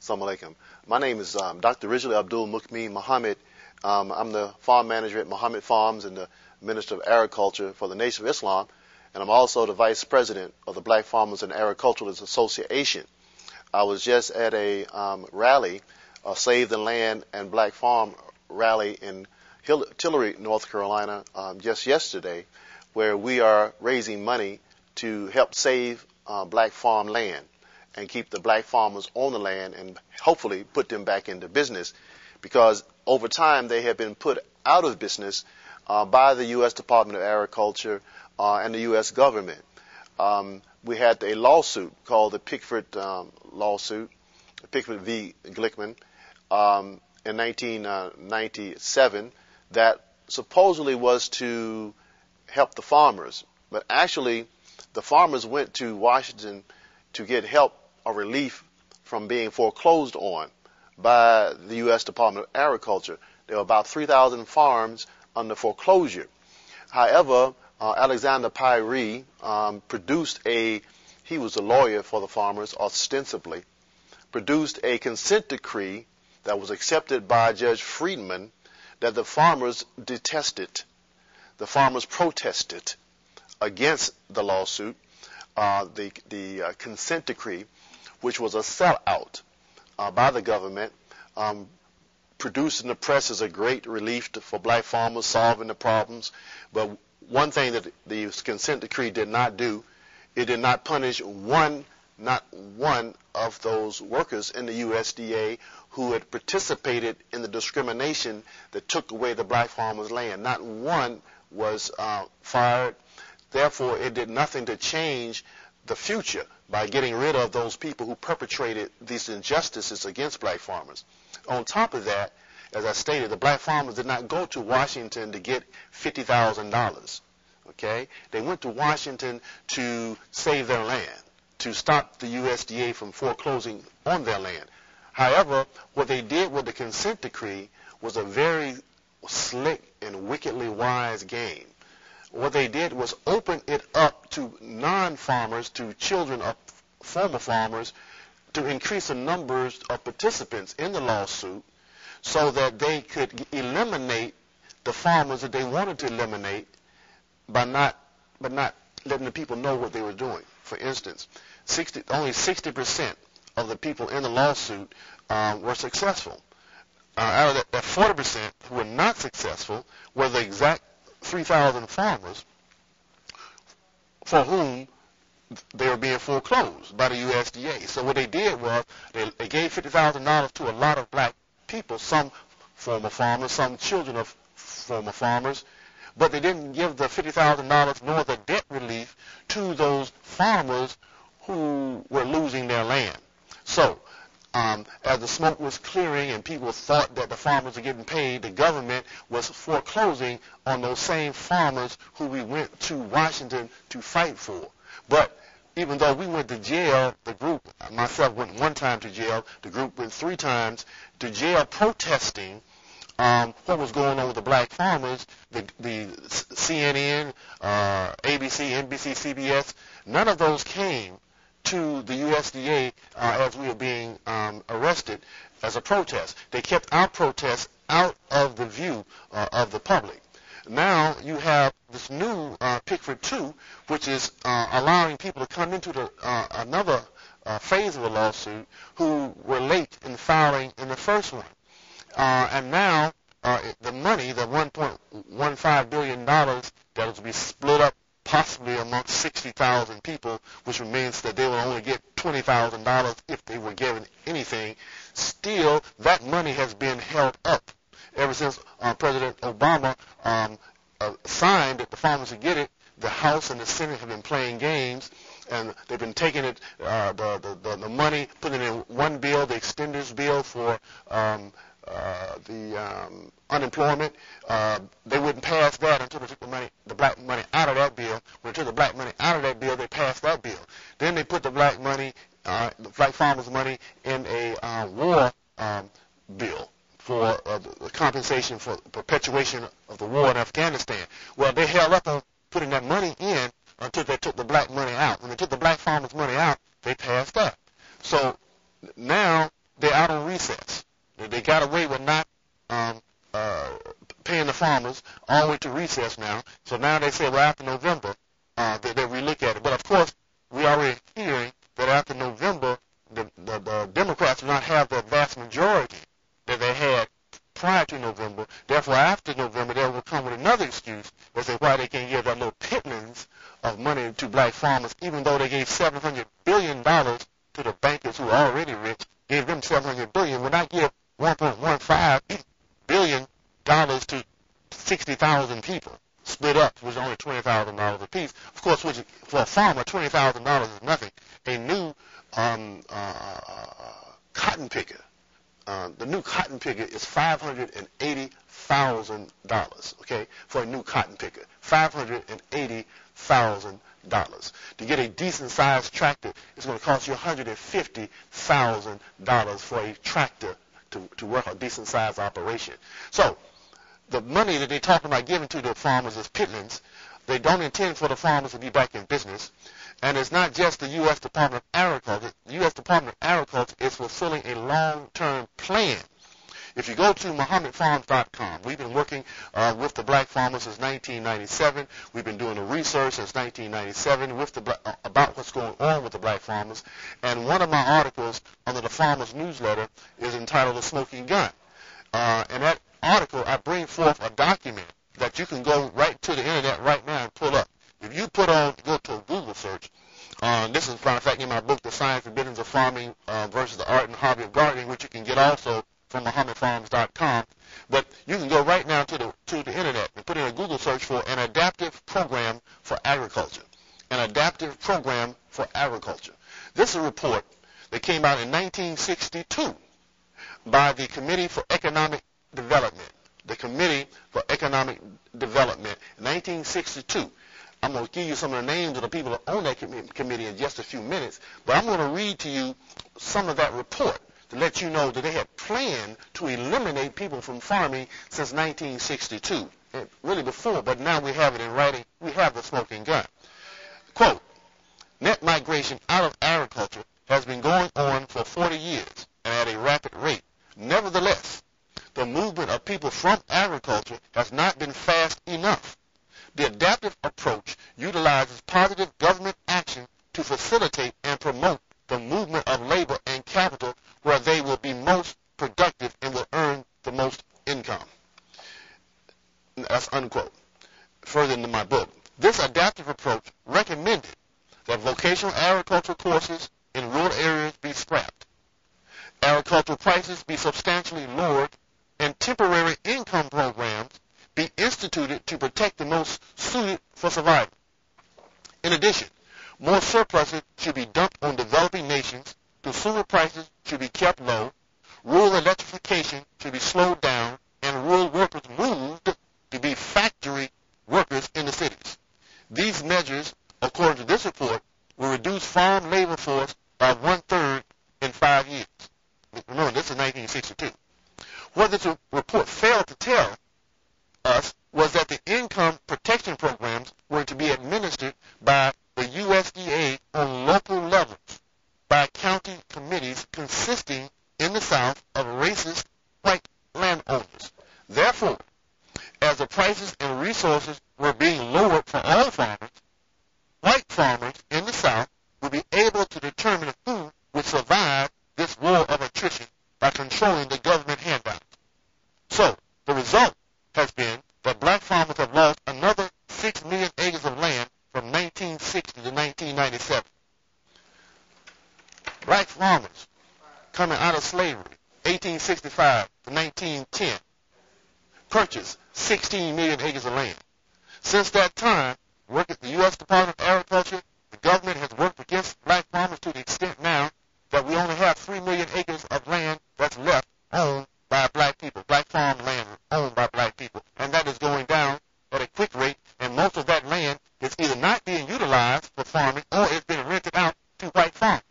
Assalamu alaikum. My name is Dr. Rijli Abdul Mukmi Muhammad. I'm the farm manager at Muhammad Farms and the Minister of Agriculture for the Nation of Islam. And I'm also the Vice President of the Black Farmers and Agriculturalists Association. I was just at a rally, a Save the Land and Black Farm rally in Tillery, North Carolina, just yesterday, where we are raising money to help save black farm land and keep the black farmers on the land and hopefully put them back into business, because over time they have been put out of business by the U.S. Department of Agriculture and the U.S. government. We had a lawsuit called the Pickford lawsuit, Pickford v. Glickman, in 1997, that supposedly was to help the farmers. But actually, the farmers went to Washington to get help or relief from being foreclosed on by the U.S. Department of Agriculture. There were about 3,000 farms under foreclosure. However, Alexander Pyree he was a lawyer for the farmers ostensibly, produced a consent decree that was accepted by Judge Friedman that the farmers detested. The farmers protested against the lawsuit, the consent decree, which was a sellout by the government, produced in the press as a great relief for black farmers, solving the problems. But one thing that the consent decree did not do, it did not punish not one of those workers in the USDA who had participated in the discrimination that took away the black farmers' land. Not one was fired. Therefore, it did nothing to change the future by getting rid of those people who perpetrated these injustices against black farmers. On top of that, as I stated, the black farmers did not go to Washington to get $50,000. Okay? They went to Washington to save their land, to stop the USDA from foreclosing on their land. However, what they did with the consent decree was a very slick and wickedly wise game. What they did was open it up to non-farmers, to children of former farmers, to increase the numbers of participants in the lawsuit so that they could eliminate the farmers that they wanted to eliminate by not letting the people know what they were doing. For instance, only 60% of the people in the lawsuit were successful. Out of that 40% who were not successful were the exact 3,000 farmers for whom they were being foreclosed by the USDA. So what they did was they gave $50,000 to a lot of black people, some former farmers, some children of former farmers, but they didn't give the $50,000 nor the debt relief to those farmers who were losing their land. So as the smoke was clearing and people thought that the farmers were getting paid, the government was foreclosing on those same farmers who we went to Washington to fight for. But even though we went to jail, the group, myself went one time to jail, the group went 3 times to jail protesting what was going on with the black farmers. The CNN, ABC, NBC, CBS, none of those came to the USDA as we were being arrested as a protest. They kept our protest out of the view of the public. Now you have this new Pickford 2, which is allowing people to come into another phase of the lawsuit who were late in filing in the first one. And now the money, the $1.15 billion that was to be split up possibly amongst 60,000 people, which means that they will only get $20,000 if they were given anything. Still, that money has been held up ever since President Obama signed that the farmers would get it. The House and the Senate have been playing games, and they've been taking it, the money, putting it in one bill, the extenders bill for the unemployment. They wouldn't pass that until they took the black money out of that bill. When they took the black money out of that bill, they passed that bill. Then they put the black money, the black farmers' money, in a war bill for the compensation for perpetuation of the war in Afghanistan. Well, they held up on putting that money in until they took the black money out. When they took the black farmers' money out, they passed that. So now they're out on recess. They got away with not paying the farmers all the way to recess now. So now they say, well, after November, that they relook at it. But of course, we already hearing that after November, the Democrats will not have the vast majority that they had prior to November. Therefore, after November, they will come with another excuse as to why they can't give that little pittance of money to black farmers, even though they gave $700 billion to the bankers who are already rich, gave them $700 billion. When I give $1.15 billion to 60,000 people, split up, which is only $20,000 a piece. Of course, which for a farmer, $20,000 is nothing. A new cotton picker, the new cotton picker is $580,000. Okay, for a new cotton picker, $580,000. To get a decent-sized tractor, it's going to cost you $150,000 for a tractor to work a decent-sized operation. So the money that they're talking about giving to the farmers is pittance. They don't intend for the farmers to be back in business. And it's not just the U.S. Department of Agriculture. The U.S. Department of Agriculture is fulfilling a long-term plan. If you go to MuhammadFarms.com, we've been working with the black farmers since 1997. We've been doing the research since 1997 with about what's going on with the black farmers. And one of my articles under the Farmers Newsletter is entitled The Smoking Gun. And that article, I bring forth a document that you can go right to the internet right now and pull up. If you go to a Google search, this is, as a matter of fact, in my book, The Science and Business of Farming versus the Art and Hobby of Gardening, which you can get also from MuhammadFarms.com. But you can go right now to the internet and put in a Google search for an adaptive program for agriculture. An adaptive program for agriculture. This is a report that came out in 1962 by the Committee for Economic Development. The Committee for Economic Development, 1962. I'm going to give you some of the names of the people on that committee in just a few minutes, but I'm going to read to you some of that report to let you know that they had planned to eliminate people from farming since 1962. Really before, but now we have it in writing. We have the smoking gun. Quote, net migration out of agriculture has been going on for 40 years and at a rapid rate. Nevertheless, the movement of people from agriculture has not been fast enough. The adaptive approach utilizes positive government action to facilitate and promote the movement of labor and capital where they will be most productive and will earn the most income. That's unquote. Further into my book. This adaptive approach recommended that vocational agricultural courses in rural areas be scrapped, agricultural prices be substantially lowered, and temporary income programs be instituted to protect the most suited for survival. In addition, more surpluses should be dumped on developing nations, consumer prices should be kept low, rural electrification should be slowed down, and rural workers moved to be factory workers in the cities. These measures, according to this report, will reduce farm labor force by 1/3 in 5 years. Remember, this is 1962. What this report failed to tell us was that the income protection programs were to be administered by the USDA on local levels by county committees consisting in the South of racist white landowners. Therefore, as the prices and resources were being lowered for all farmers, white farmers in the South would be able to determine who would survive this war of attrition by controlling the government handouts. So, the result has been that black farmers have lost another 6 million acres of land from 1960 to 1997. Black farmers coming out of slavery, 1865 to 1910, purchased 16 million acres of land. Since that time, the U.S. Department of Agriculture, the government has worked against black farmers to the extent now that we only have 3 million acres of land that's left owned by black people, black farm land owned by black people. And that is going down at a quick rate, and most of that land is either not being utilized for farming or it's been rented out to white farmers.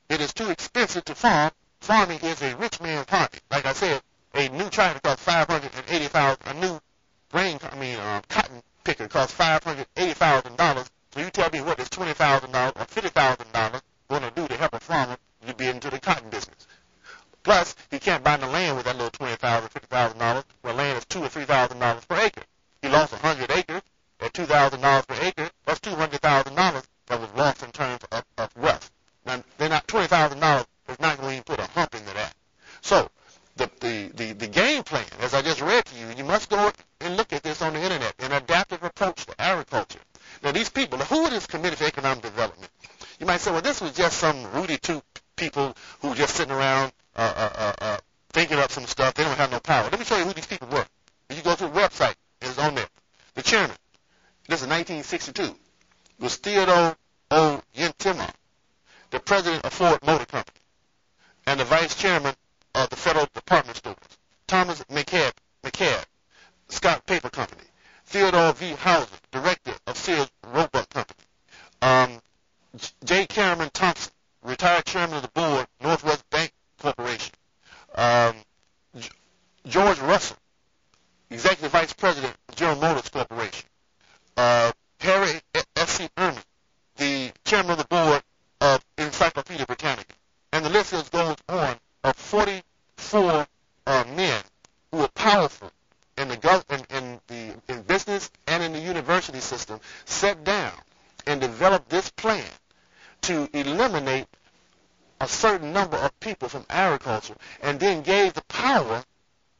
It is too expensive to farm. Farming is a rich man's hobby. Like I said, a new tractor costs $580,000. A new cotton picker costs $580,000. So you tell me what is $20,000 or $50,000 going to do to help a farmer to be into the cotton business. Plus, he can't buy the land with that little $20,000, $50,000, where land is $2,000 or $3,000 per acre. He lost 100 acres at $2,000 per acre. That's $200,000 that was lost in terms of wealth. Now, they're not $20,000 is not going to even put a hump into that. So, the game plan, as I just read to you, you must go and look at this on the internet, an adaptive approach to agriculture. Now, these people, who is committed to economic development? You might say, well, this was just some Rudy Toot people who were just sitting around thinking up some stuff. They don't have no power. Let me show you who these people were. If you go to the website, it's on there. The chairman, this is 1962, was Theodore O. Yentema, the president of Ford Motor Company, and the vice chairman of the Federal Department Stores, Thomas McCabe, Scott Paper Company, Theodore V. Hauser, director of Sears Roebuck Company, J. Cameron Thompson, retired chairman of the board, Northwest Bank Corporation, George Russell, executive vice president of General Motors Corporation, Harry F.C. Ehrman, the chairman of the board of Encyclopedia Britannica, and the list goes on of 44 men who were powerful in in business and in the university system, sat down and developed this plan to eliminate a certain number of people from agriculture, and then gave the power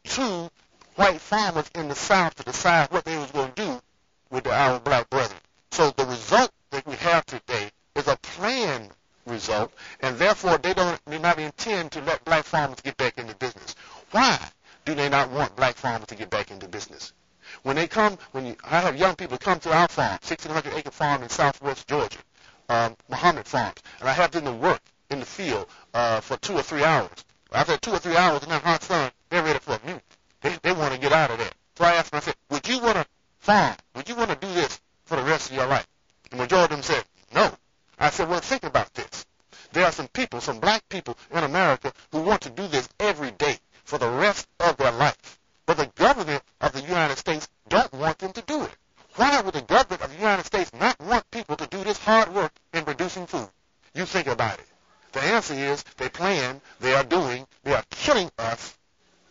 to white farmers in the South to decide what they was going to do with our black brethren. So the result that we have today is a planned result, and therefore they not intend to let black farmers get back into business. Why do they not want black farmers to get back into business? When I have young people come to our farm, 1,600-acre farm in southwest Georgia, Muhammad Farms, and I have them to work in the field for 2 or 3 hours. After 2 or 3 hours in that hot sun, they're ready for a mute. They want to get out of there. So I asked them, I said, would you want to farm? Would you want to do this for the rest of your life? The majority of them said, no. I said, well, think about this. There are some people, some black people in America who want to do this every day for the rest of their life. But the government of the United States don't want them to do it. Why would the government of the United States not want people to do this hard work in producing food? You think about it. The answer is they plan, they are doing, they are killing us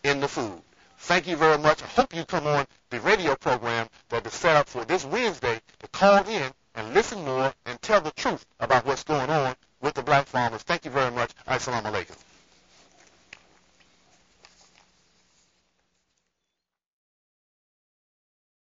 in the food. Thank you very much. I hope you come on the radio program that is set up for this Wednesday to call in and listen more and tell the truth about what's going on with the black farmers. Thank you very much. Assalamu alaikum.